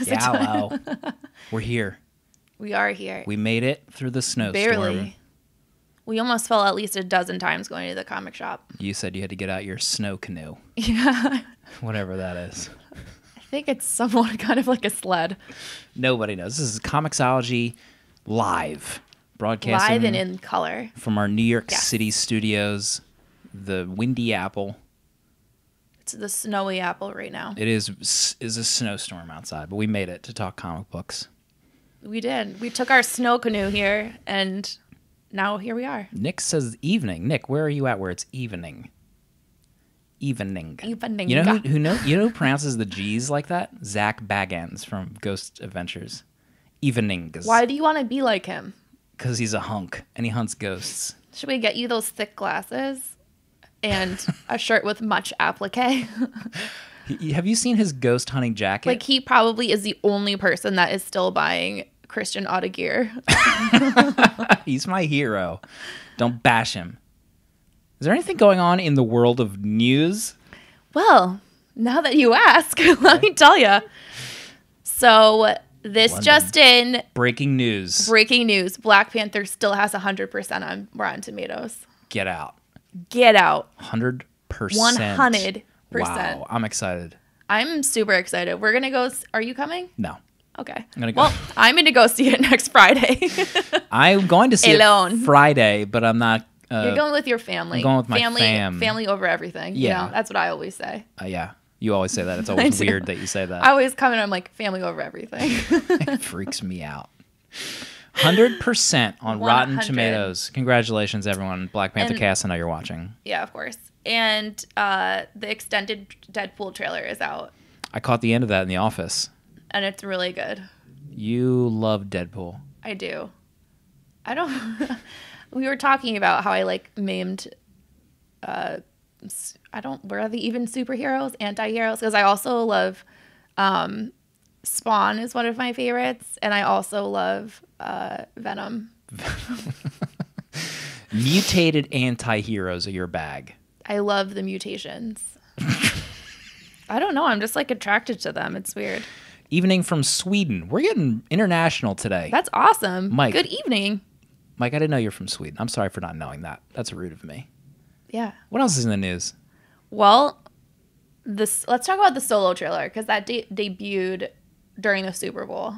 Yeah, wow. We're here. We are here. We made it through the snowstorm. Barely. We almost fell at least a dozen times going to the comic shop. You said you had to get out your snow canoe. Yeah. Whatever that is. I think it's somewhat kind of like a sled. Nobody knows. This is comiXology live. Broadcasting Live and in color. from our New York City studios, the Windy Apple. It's the snowy apple right now. It is a snowstorm outside, but we made it to talk comic books. We did. We took our snow canoe here, and now here we are. Nick says evening. Nick, where are you at where it's evening? Evening. Evening. You know who pronounces the G's like that? Zach Baggins from Ghost Adventures. Evenings. Why do you want to be like him? Because he's a hunk and he hunts ghosts. Should we get you those thick glasses and a shirt with much applique? Have you seen his ghost hunting jacket? Like, he probably is the only person that is still buying Christian auto gear. He's my hero. Don't bash him. Is there anything going on in the world of news? Well, now that you ask, let me tell you. So this London. just in. Breaking news. Breaking news. Black Panther still has 100% on Rotten Tomatoes. Get out. Get out. 100%. 100%. Wow. I'm excited. I'm super excited. We're going to go. Are you coming? No. Okay. I'm going to go. Well, I'm going to go see it next Friday. I'm going to see Alone. it Friday, but I'm not. You're going with your family. I'm going with my family, Family over everything. Yeah. You know, that's what I always say. Yeah. You always say that. It's always weird that you say that. I always come in and I'm like, family over everything. It freaks me out. 100% on Rotten 100. Tomatoes. Congratulations, everyone. Black Panther cast, I know you're watching. Yeah, of course. And the extended Deadpool trailer is out. I caught the end of that in the office. And it's really good. You love Deadpool. I do. I don't... We were talking about how I maimed... were they even superheroes, anti-heroes? Because I also love... Spawn is one of my favorites. And I also love Venom. Mutated anti-heroes are your bag. I love the mutations. I don't know. I'm just attracted to them. It's weird. Evening from Sweden. We're getting international today. That's awesome. Mike. Good evening. Mike, I didn't know you're from Sweden. I'm sorry for not knowing that. That's rude of me. Yeah. What else is in the news? Well, let's talk about the Solo trailer because that debuted during the Super Bowl.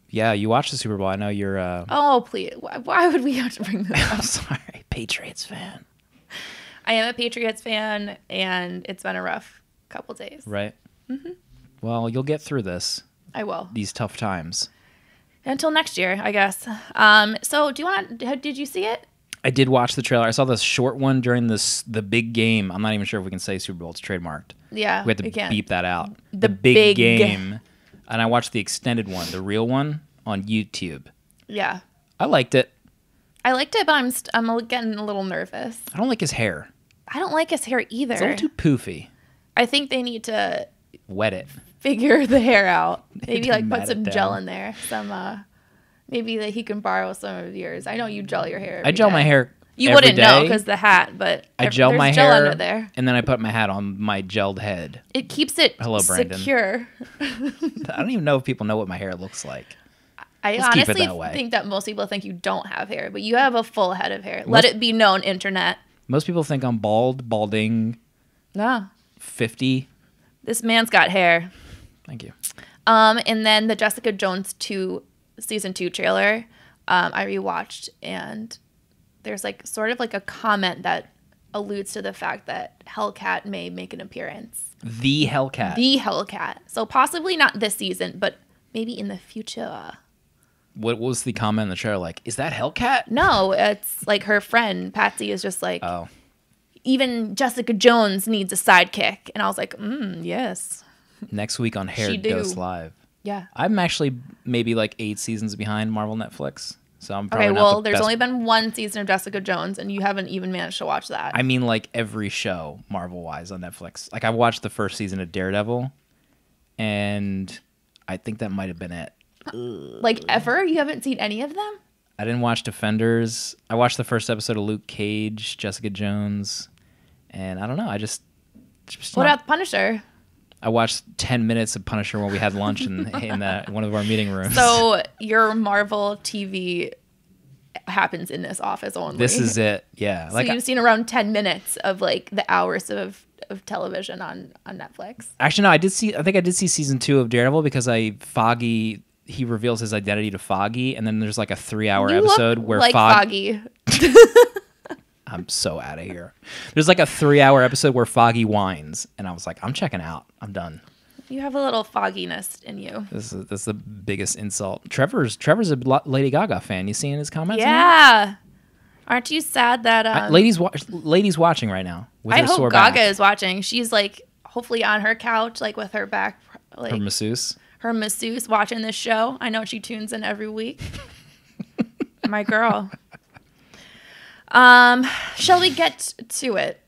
Yeah, you watched the Super Bowl. I know you're... Oh, please. Why would we have to bring this up? I'm sorry. Patriots fan. I am a Patriots fan, and it's been a rough couple days. Right? Mm-hmm. Well, you'll get through this. I will. These tough times. Until next year, I guess. So, did you see it? I did watch the trailer. I saw the short one during the big game. I'm not even sure if we can say Super Bowl. It's trademarked. Yeah, we have to beep that out. The big game. And I watched the extended one, the real one, on YouTube. Yeah. I liked it. I liked it, but I'm getting a little nervous. I don't like his hair. I don't like his hair either. It's a little too poofy. I think they need to wet it. Figure the hair out. Maybe put some down. gel in there. Maybe that he can borrow some of yours. I know you gel your hair. I gel my hair. You every wouldn't day. know because the hat, but I gel my gel hair under there. and then I put my hat on my gelled head. It keeps it secure. I don't even know if people know what my hair looks like. I honestly think that most people think you don't have hair, but you have a full head of hair. Let it be known, internet. Most people think I'm balding. No. 50. This man's got hair. Thank you. And then the Jessica Jones season 2 trailer, I rewatched, and there's sort of a comment that alludes to the fact that Hellcat may make an appearance. The Hellcat. The Hellcat. So possibly not this season, but maybe in the future. What was the comment in the trailer like? Is that Hellcat? No, it's her friend Patsy is just oh. Even Jessica Jones needs a sidekick. And I was like, yes. Next week on Hair Goes Live. Yeah. I'm actually maybe 8 seasons behind Marvel Netflix. So I'm probably there's only been 1 season of Jessica Jones, and you haven't even managed to watch that. I mean, every show Marvel-wise on Netflix. I watched the first season of Daredevil, and I think that might have been it. Ever? You haven't seen any of them? I didn't watch Defenders. I watched the first episode of Luke Cage, Jessica Jones, and I don't know. What about Punisher? I watched 10 minutes of Punisher when we had lunch in one of our meeting rooms. So your Marvel TV happens in this office only. This is it. Yeah. So you've seen around 10 minutes of like the hours of television on Netflix. Actually, no, I think I did see season 2 of Daredevil because he reveals his identity to Foggy, and then there's like a 3-hour episode where Foggy. I'm so out of here. There's like a 3-hour episode where Foggy whines, and I was like, I'm checking out. I'm done. You have a little fogginess in you. This is the biggest insult. Trevor's a Lady Gaga fan. You seeing his comments? Yeah. Aren't you sad that ladies watching right now? With I her hope sore Gaga back. is watching. She's like hopefully on her couch, like with her back, like Her masseuse. Her masseuse watching this show. I know she tunes in every week. My girl. Shall we get to it?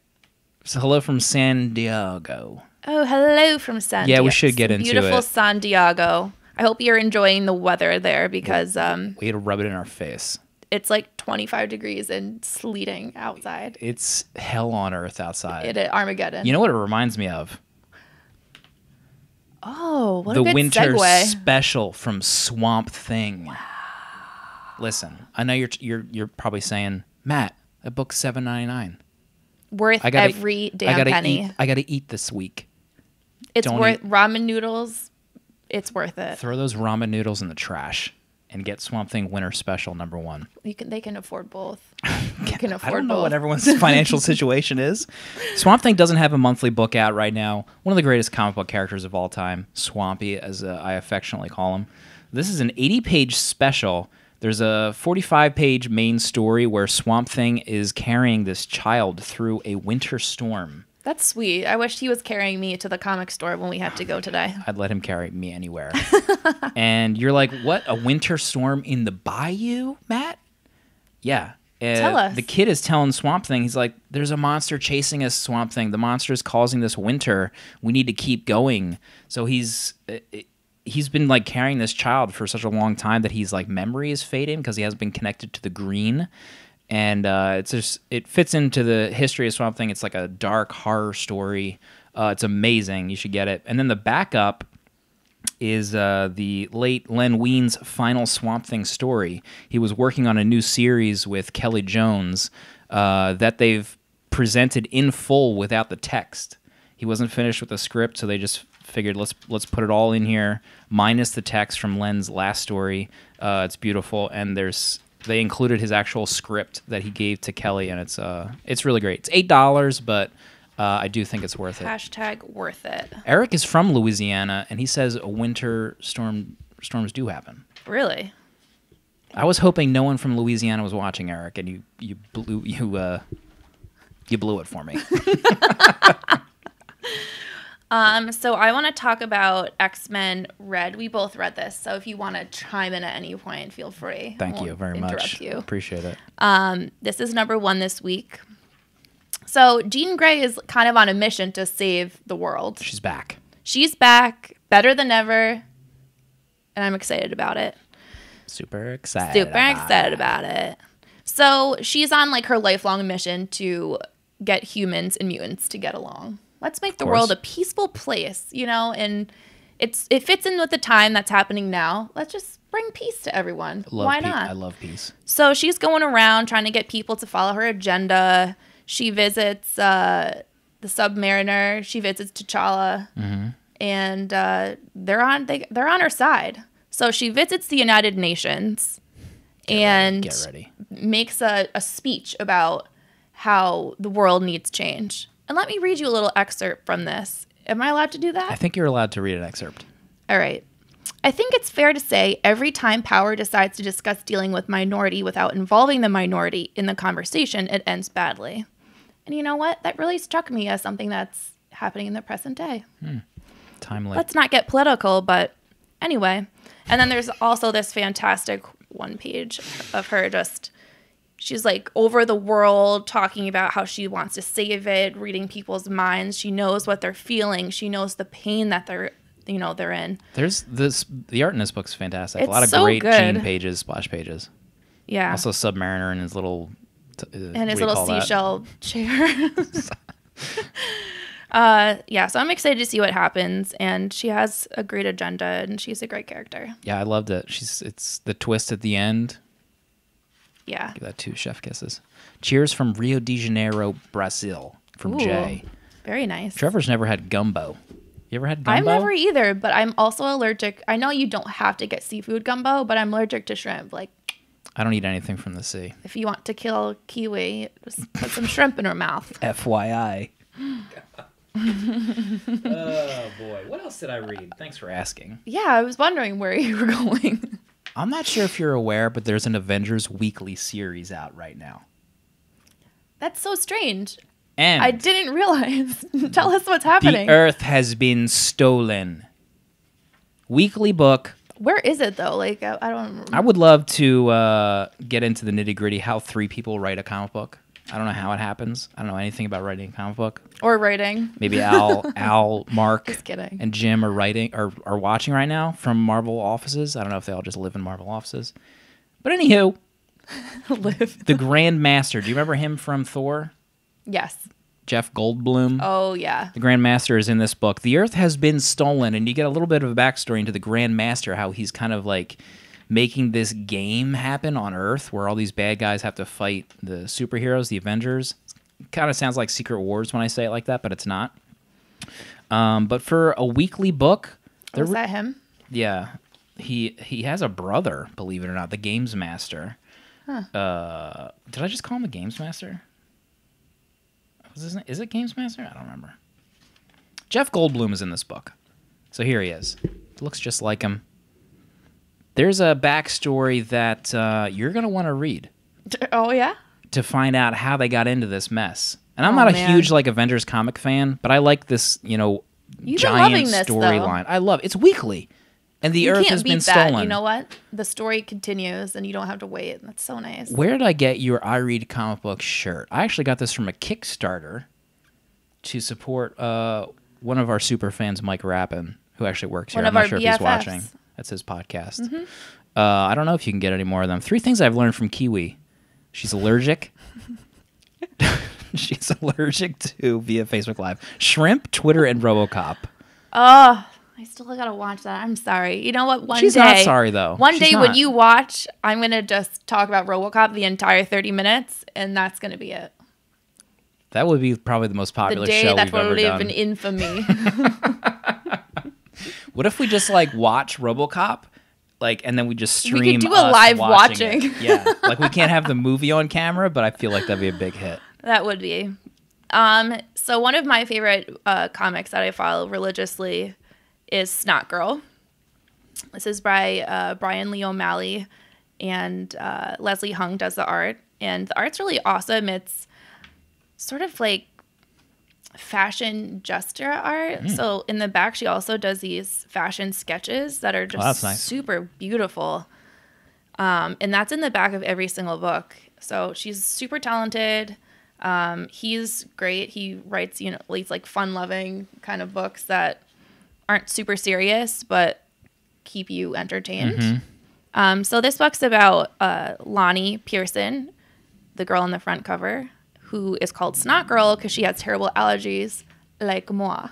So hello from San Diego. Oh, hello from San Diego. Yeah, we should get into beautiful it. San Diego. I hope you're enjoying the weather there because we had to rub it in our face. It's like 25 degrees and sleeting outside. It's hell on earth outside. It is Armageddon. You know what it reminds me of? Oh, what the a good winter segue. special from Swamp Thing. Wow. Listen, I know you're probably saying, Matt, a book $7.99. Worth every damn penny. I gotta eat this week. It's worth ramen noodles. It's worth it. Throw those ramen noodles in the trash and get Swamp Thing Winter Special #1. They can afford both. You can afford I don't know both. what everyone's financial situation is. Swamp Thing doesn't have a monthly book out right now. One of the greatest comic book characters of all time, Swampy, as I affectionately call him. This is an 80-page special. There's a 45-page main story where Swamp Thing is carrying this child through a winter storm. That's sweet. I wish he was carrying me to the comic store when we had to go today. I'd let him carry me anywhere. And you're like, what? A winter storm in the bayou, Matt? Yeah. Tell us. The kid is telling Swamp Thing, he's like, there's a monster chasing us, Swamp Thing. The monster is causing this winter. We need to keep going. So he's been like carrying this child for such a long time that he's like memory is fading because he hasn't been connected to the green. And it fits into the history of Swamp Thing. It's like a dark horror story. It's amazing. You should get it. And then the backup is the late Len Wein's final Swamp Thing story. He was working on a new series with Kelly Jones that they've presented in full without the text. He wasn't finished with the script, so they just figured let's put it all in here, minus the text from Len's last story. It's beautiful, and they included his actual script that he gave to Kelly, and it's really great. It's $8, but I do think it's worth it. Hashtag worth it. Eric is from Louisiana, and he says a winter storms do happen. Really? I was hoping no one from Louisiana was watching, Eric, and you blew it for me. So I want to talk about X-Men Red. We both read this, so if you want to chime in at any point, feel free. Thank you very much. You. Appreciate it. This is #1 this week. So Jean Grey is kind of on a mission to save the world. She's back. She's back, better than ever, and I'm excited about it. Super excited about it. So she's on like her lifelong mission to get humans and mutants to get along. Let's make the world a peaceful place, and it fits in with the time that's happening now. Let's just bring peace to everyone. Why not? I love peace. So she's going around trying to get people to follow her agenda. She visits the Submariner. She visits T'Challa, and they're on her side. So she visits the United Nations and makes a speech about how the world needs change. And let me read you a little excerpt from this. Am I allowed to do that? I think you're allowed to read an excerpt. All right. I think it's fair to say every time power decides to discuss dealing with minority without involving the minority in the conversation, it ends badly. And you know what? That really struck me as something that's happening in the present day. Timely. Let's not get political, but anyway. And then there's also this fantastic one page of her just... She's like over the world talking about how she wants to save it, reading people's minds. She knows what they're feeling. She knows the pain that they're in. The art in this book's fantastic. It's a lot of so great good. Gene pages, splash pages. Yeah. Also Submariner and his little seashell chair. Yeah, so I'm excited to see what happens, and she has a great agenda, and she's a great character. Yeah, I loved it. It's the twist at the end. Yeah. Give that 2 chef kisses. Cheers from Rio de Janeiro, Brazil, from Jay. Very nice. Trevor's never had gumbo. You ever had gumbo? I've never either, but I'm also allergic. I know you don't have to get seafood gumbo, but I'm allergic to shrimp. Like, I don't eat anything from the sea. if you want to kill Kiwi, just put some shrimp in her mouth. FYI. Oh, boy. What else did I read? Thanks for asking. Yeah, I was wondering where you were going. I'm not sure if you're aware, but there's an Avengers Weekly series out right now. That's so strange. And I didn't realize. Tell us what's happening. the Earth has been stolen. Weekly book. Where is it, though? Like, I don't remember. I would love to get into the nitty-gritty how 3 people write a comic book. I don't know how it happens. I don't know anything about writing a comic book. Or writing. Maybe Al, Mark, Just kidding. and Jim are writing or are watching right now from Marvel offices. I don't know if they all just live in Marvel offices. But anywho, Live. the Grand Master. Do you remember him from Thor? Yes. Jeff Goldblum. Oh, yeah. The Grand Master is in this book. The Earth has been stolen, and you get a little bit of a backstory into the Grand Master, how he's kind of like making this game happen on Earth where all these bad guys have to fight the superheroes, the Avengers. Kind of sounds like Secret Wars when I say it like that, but it's not. But for a weekly book... Was that him? Yeah. He has a brother, believe it or not, the Games Master. Huh. Did I just call him the Games Master? Is it Games Master? I don't remember. Jeff Goldblum is in this book. So here he is. Looks just like him. There's a backstory that you're going to want to read. Oh, yeah? To find out how they got into this mess. And I'm not a huge like Avengers comic fan, but I like this, giant storyline. I love it. It's weekly. And the Earth has been stolen. You know what? The story continues and you don't have to wait. That's so nice. Where did I get your I Read Comic Book shirt? I actually got this from a Kickstarter to support one of our super fans, Mike Rappin, who actually works here. I'm not sure if he's watching. That's his podcast. Mm-hmm. I don't know if you can get any more of them. 3 things I've learned from Kiwi. She's allergic. She's allergic to, via Facebook Live, shrimp, Twitter, and RoboCop. Oh, I still gotta watch that. I'm sorry. You know what? She's not sorry, though. One day when you watch, I'm gonna just talk about RoboCop the entire 30 minutes, and that's gonna be it. That would be probably the most popular show we've ever done. The day that will live in infamy. What if we just watch RoboCop, and then we just stream? We could do a live watching. Yeah, we can't have the movie on camera, but I feel like that'd be a big hit. That would be. So one of my favorite comics that I follow religiously is Snot Girl. This is by Brian Lee O'Malley, and Leslie Hung does the art, and the art's really awesome. It's sort of like fashion gesture art. So in the back, she also does these fashion sketches that are just nice. Super beautiful. And that's in the back of every single book. So she's super talented. He's great. He writes, these fun-loving kind of books that aren't super serious, but keep you entertained. Mm-hmm. So this book's about Lonnie Pearson, the girl on the front cover, who is called Snot Girl because she has terrible allergies, like moi.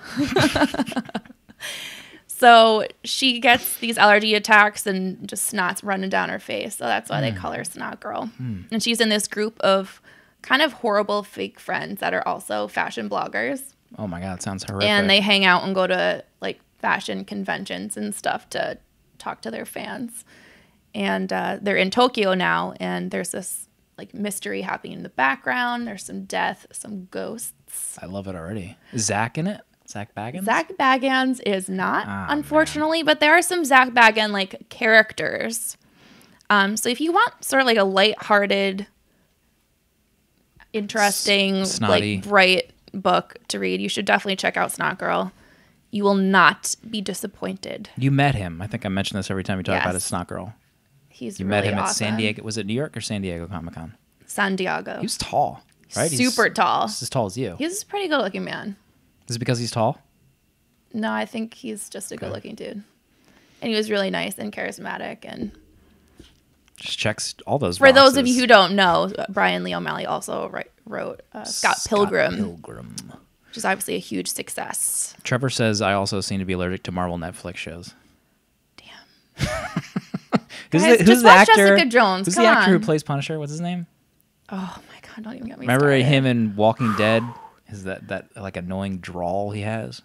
So she gets these allergy attacks and just snot's running down her face. So that's why they call her Snot Girl. And she's in this group of kind of horrible fake friends that are also fashion bloggers. Oh my God, sounds horrific. And they hang out and go to fashion conventions and stuff to talk to their fans. And they're in Tokyo now, and there's this mystery happening in the background. There's some death, some ghosts. I love it already. Is Zach in it? Zach Baggins? Zach Baggins is not, unfortunately, but there are some Zach Baggins characters. So if you want sort of a lighthearted, interesting, snotty, bright book to read, you should definitely check out Snot Girl. You will not be disappointed. You met him. I think I mention this every time you talk about it, Snot Girl. You met him at San Diego. Was it New York or San Diego Comic-Con? San Diego. He was tall, right? Super tall. He's as tall as you. He's a pretty good-looking man. Is it because he's tall? No, I think he's just a good-looking dude. And he was really nice and charismatic. And just checks all those boxes. For those of you who don't know, Brian Lee O'Malley also wrote Scott Pilgrim. which is obviously a huge success. Trevor says I also seem to be allergic to Marvel Netflix shows. Damn. Who's the actor? Jessica Jones. Who's Come the actor on. who plays Punisher? What's his name? Oh my god! Don't even get me Remember started. him in Walking Dead? Is that like annoying drawl he has?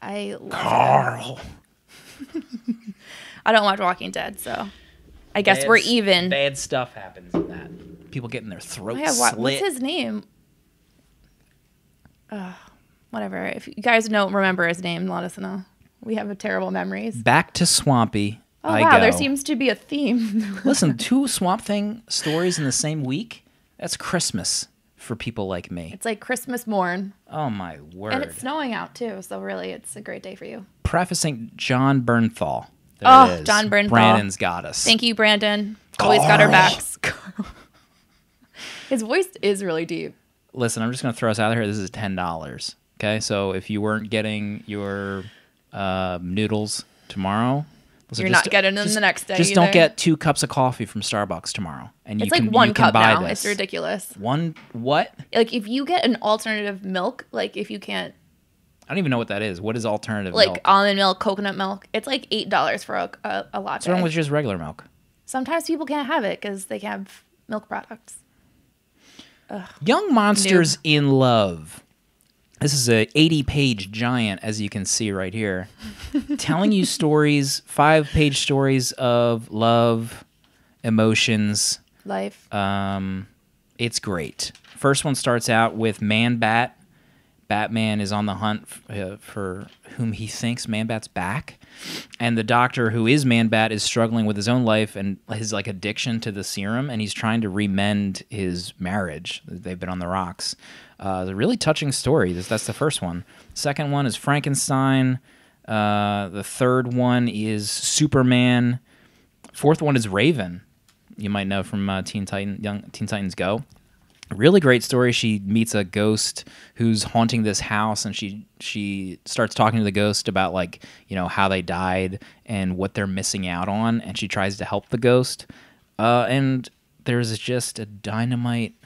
I love Carl. I don't watch Walking Dead, so I guess we're even. Bad stuff happens in that. People getting their throats What's slit. his name? Whatever. If you guys don't remember his name, let us know. We have terrible memories. Back to Swampy. Oh wow, there seems to be a theme. Listen, 2 Swamp Thing stories in the same week. That's Christmas for people like me. It's like Christmas morn. Oh my word! And it's snowing out too, so really, it's a great day for you. Prefacing John Bernthal. There it is. John Bernthal. Brandon's got us. Thank you, Brandon. Always got our backs. His voice is really deep. Listen, I'm just going to throw us out here. This is $10. Okay, so if you weren't getting your noodles tomorrow, you're not getting them the next day. Just don't get 2 cups of coffee from Starbucks tomorrow, and it's you like can, 1 you can cup buy now. this. It's ridiculous. One what? Like if you get an alternative milk, like if you can't. I don't even know what that is. What is alternative like milk? Almond milk, coconut milk. It's like $8 for a latte. What's wrong with just regular milk? Sometimes people can't have it because they can't have milk products. Ugh. Young Monsters in Love. This is a 80-page giant, as you can see right here, telling you stories, 5-page stories of love, emotions, life. It's great. First one starts out with Man-Bat. Batman is on the hunt for whom he thinks Man-Bat's back, and the doctor who is Man-Bat is struggling with his own life and his like addiction to the serum, and he's trying to remend his marriage. They've been on the rocks. It's a really touching story. That's the first one. Second one is Frankenstein. The third one is Superman. Fourth one is Raven. You might know from Teen Titans Go. Really great story. She meets a ghost who's haunting this house, and she starts talking to the ghost about like how they died and what they're missing out on, and she tries to help the ghost. And there's just a dynamite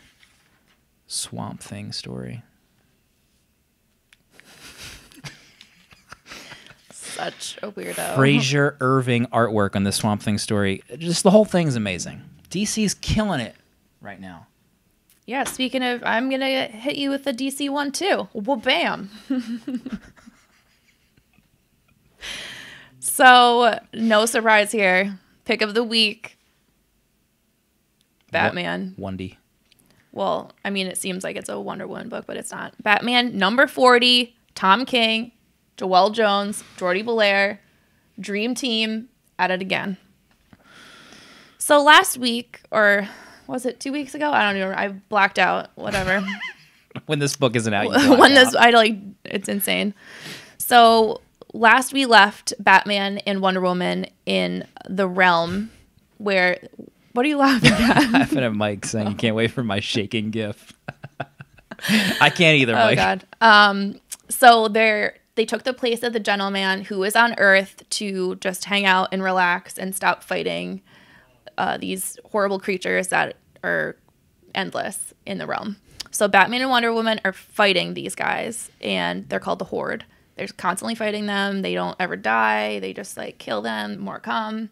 Swamp Thing story. Such a weirdo. Fraser Irving artwork on the Swamp Thing story. Just the whole thing's amazing. DC's killing it right now. Yeah, speaking of, I'm going to hit you with the DC one too. Well, bam. So, no surprise here. Pick of the week. Batman. Wondy. Well, I mean, it seems like it's a Wonder Woman book, but it's not. Batman, number 40, Tom King, Joelle Jones, Jordi Belair, Dream Team, at it again. So last week, or was it 2 weeks ago? I don't even remember. I blacked out. Whatever. When this book isn't out, you it's insane. So last we left Batman and Wonder Woman in the realm where. What are you laughing at? I'm laughing at Mike saying, "You can't wait for my shaking gif." I can't either, Mike. Oh God. So they took the place of the gentleman who is on Earth to just hang out and relax and stop fighting these horrible creatures that are endless in the realm. So Batman and Wonder Woman are fighting these guys, and they're called the Horde. They're constantly fighting them. They don't ever die. They just like kill them. More come.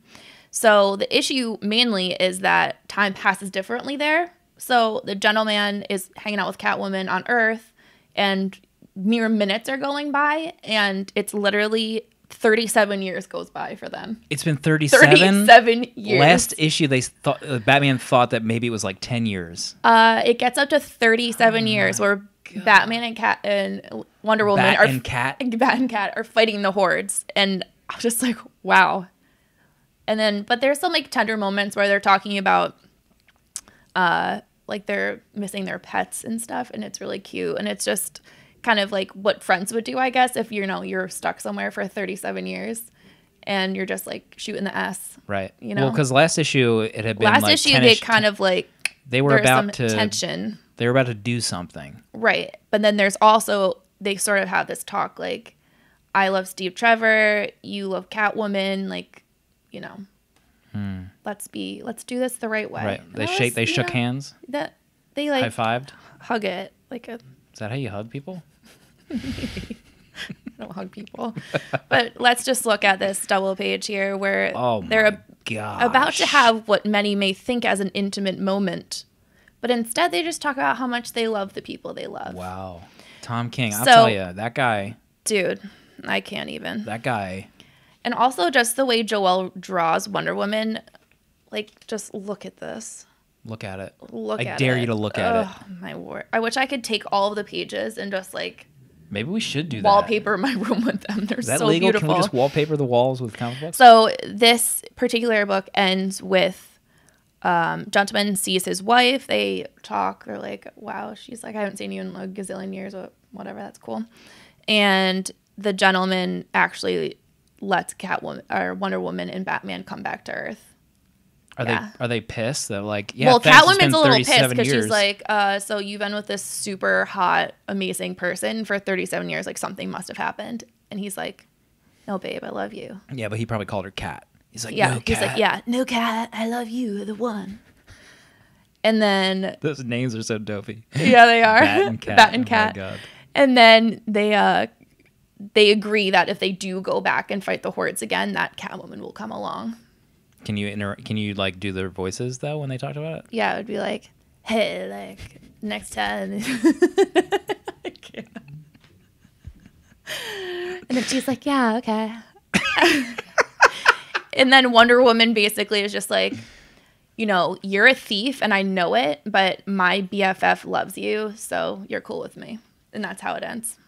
So the issue mainly is that time passes differently there. So the gentleman is hanging out with Catwoman on Earth, and mere minutes are going by, and it's literally 37 years goes by for them. It's been 37? 37 years. Last issue, they thought Batman thought that maybe it was like 10 years. It gets up to 37 years where God. Batman and Wonder Woman Bat and Cat are fighting the hordes, and I was just like, wow. And then, but there's some like tender moments where they're talking about, like they're missing their pets and stuff, and it's really cute, and it's just kind of like what friends would do, I guess, if you're stuck somewhere for 37 years, and you're just like shooting the S. Right. Well, because last issue it had been last issue they kind of like they were about to tension. They were about to do something. Right, but then there's also they sort of have this talk like, I love Steve Trevor, you love Catwoman, like. Let's do this the right way. Right. They shook hands. That they like high-fived. Hug it like a. Is that how you hug people? I don't hug people. But let's just look at this double page here where they're about to have what many may think as an intimate moment. But instead, they just talk about how much they love the people they love. Wow. Tom King, I'll tell you, that guy. Dude, I can't even. That guy. And also just the way Joel draws Wonder Woman. Like, just look at this. Look at it. I dare you to look at it. My word. I wish I could take all of the pages and just, like... Maybe we should do that. Wallpaper my room with them. They're so legal? beautiful. Can we just wallpaper the walls with comic books? So this particular book ends with gentleman sees his wife. They talk. They're like, wow. She's like, I haven't seen you in a gazillion years or whatever. That's cool. And the gentleman actually lets Catwoman or Wonder Woman and Batman come back to Earth. Are they pissed? They're like, yeah. Well, thanks, Catwoman's a little pissed because years. she's like, so you've been with this super hot, amazing person for 37 years. Like something must have happened. And he's like, no, babe, I love you. Yeah, but he probably called her Cat. He's like, yeah, no, Cat. He's like, yeah, no, Cat, I love you, the one. And then those names are so dopey. Yeah, they are. Bat and Cat. Bat and Cat. Oh my God. And then they agree that if they do go back and fight the Hordes again, that Catwoman will come along. Can you like do their voices though when they talked about it? Yeah, it would be like, hey, like next time. I can't. And then she's like, yeah, okay. And then Wonder Woman basically is just like, you know, you're a thief and I know it, but my BFF loves you, so you're cool with me. And that's how it ends.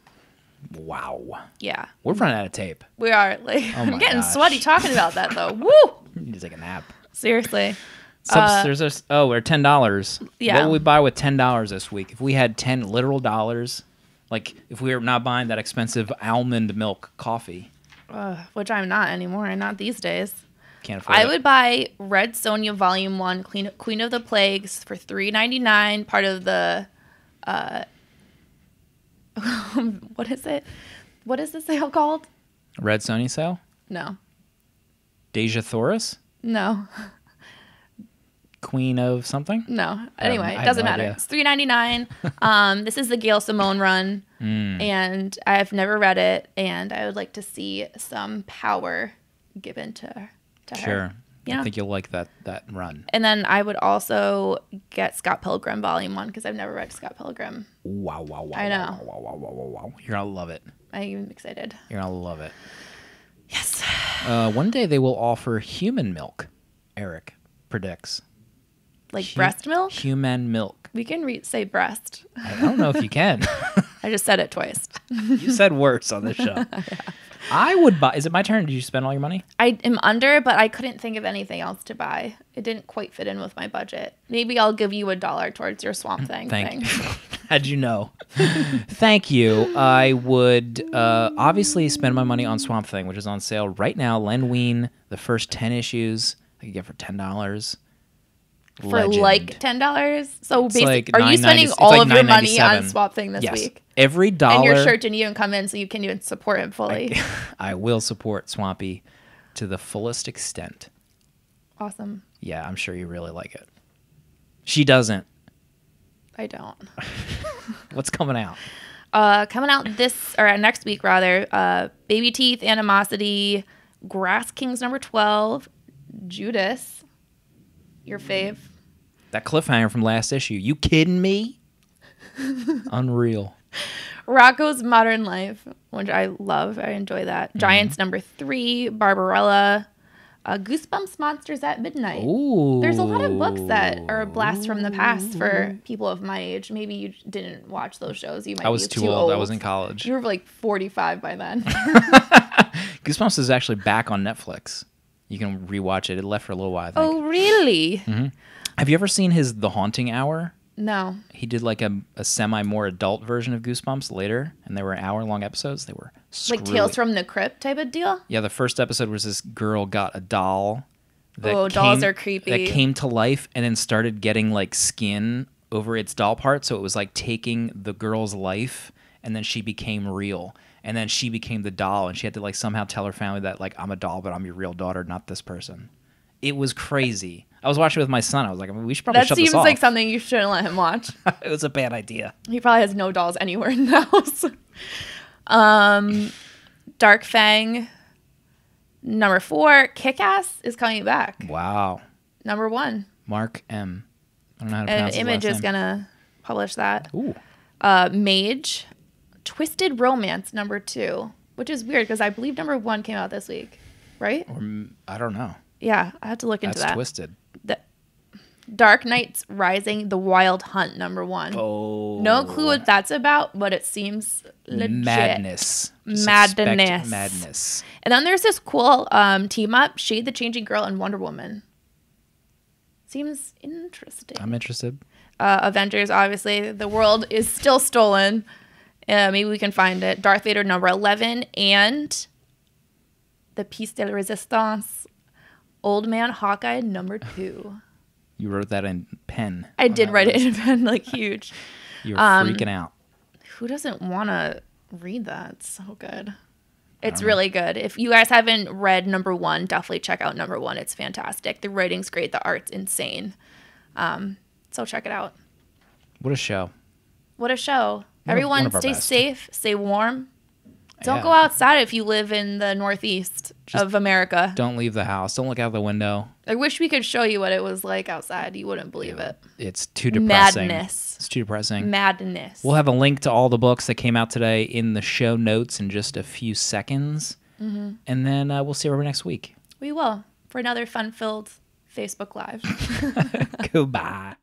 Wow. Yeah. We're running out of tape. We are. Like, I'm getting sweaty talking about that though. Woo! You need to take a nap. Seriously. We're $10. Yeah. What would we buy with $10 this week? If we had 10 literal dollars, like if we were not buying that expensive almond milk coffee. Which I'm not anymore, not these days. Can't afford it. I would buy Red Sonja Volume 1, Queen of the Plagues for $3.99, part of the what is it? What is the sale called? Red Sonja sale? No. Deja Thoris? No. Queen of something? No. Anyway, it doesn't matter. Idea. It's $3.99. This is the Gail Simone run, and I've never read it, and I would like to see some power given to her. Sure. Yeah. I think you'll like that run. And then I would also get Scott Pilgrim Volume 1 because I've never read Scott Pilgrim. Wow. I know. Wow. You're going to love it. I'm excited. You're going to love it. Yes. One day they will offer human milk, Eric predicts. Like breast milk? Human milk. We can say breast. I don't know if you can. I just said it twice. You said worse on this show. Yeah. I would buy. Is it my turn? Did you spend all your money? I am under, but I couldn't think of anything else to buy. It didn't quite fit in with my budget. Maybe I'll give you $1 towards your Swamp Thing. Thank you. How'd you know? Thank you. I would obviously spend my money on Swamp Thing, which is on sale right now. Len Wein, the first 10 issues I could get for $10. For Legend. like $10? So basically, like are you spending all of your money on $9.97. Swamp Thing this week? Every dollar. And your shirt didn't even come in, so you can even support him fully. I will support Swampy to the fullest extent. Awesome. Yeah, I'm sure you really like it. She doesn't. I don't. What's coming out? Coming out next week, rather. Baby Teeth, Animosity, Grass Kings number 12, Judas, your fave. That cliffhanger from last issue. You kidding me? Unreal. Rocco's Modern Life, which I love. I enjoy that. Giants number 3, Barbarella, Goosebumps Monsters at Midnight. Ooh. There's a lot of books that are a blast from the past for people of my age. Maybe you didn't watch those shows. You might I was be too old. I was in college. You were like 45 by then. Goosebumps is actually back on Netflix. You can rewatch it. It left for a little while, I think. Oh, really? Mm-hmm. Have you ever seen The Haunting Hour? No. He did like a semi-more adult version of Goosebumps later, and they were hour-long episodes. They were screwy. Like Tales from the Crypt type of deal? Yeah, the first episode was this girl got a doll. Dolls are creepy. That came to life and then started getting like skin over its doll part, so it was like taking the girl's life, and then she became real. And then she became the doll, and she had to like somehow tell her family that like, I'm a doll, but I'm your real daughter, not this person. It was crazy. I was watching it with my son. I was like, we should probably shut this off. That seems like something you shouldn't let him watch. It was a bad idea. He probably has no dolls anywhere in the house. Dark Fang. Number 4, Kick-Ass is coming back. Wow. Number 1. Mark M. I don't know how to pronounce his Image last is name. gonna publish that. Ooh. Mage. Twisted Romance, number 2. Which is weird because I believe number 1 came out this week. Right? Or, I don't know. Yeah, I have to look into That's that. twisted. Dark Knights Rising, The Wild Hunt, number 1. Oh. No clue what that's about, but it seems legit. Madness. Just Madness. expect madness. And then there's this cool team up, Shade the Changing Girl and Wonder Woman. Seems interesting. I'm interested. Avengers, obviously. The world is still stolen. Maybe we can find it. Darth Vader, number 11. And the Piece de la Resistance, Old Man Hawkeye, number 2. You wrote that in pen. I did write it in pen, like huge. You were freaking out. Who doesn't want to read that? It's so good. It's really good. If you guys haven't read number 1, definitely check out number 1. It's fantastic. The writing's great. The art's insane. So check it out. What a show. What a show. One Everyone of our stay best. safe. Stay warm. Don't Yeah. go outside if you live in the northeast of America. Don't leave the house. Don't look out the window. I wish we could show you what it was like outside. You wouldn't believe it. It's too depressing. Madness. It's too depressing. Madness. We'll have a link to all the books that came out today in the show notes in just a few seconds. Mm-hmm. And then we'll see everybody next week. We will for another fun-filled Facebook Live. Goodbye.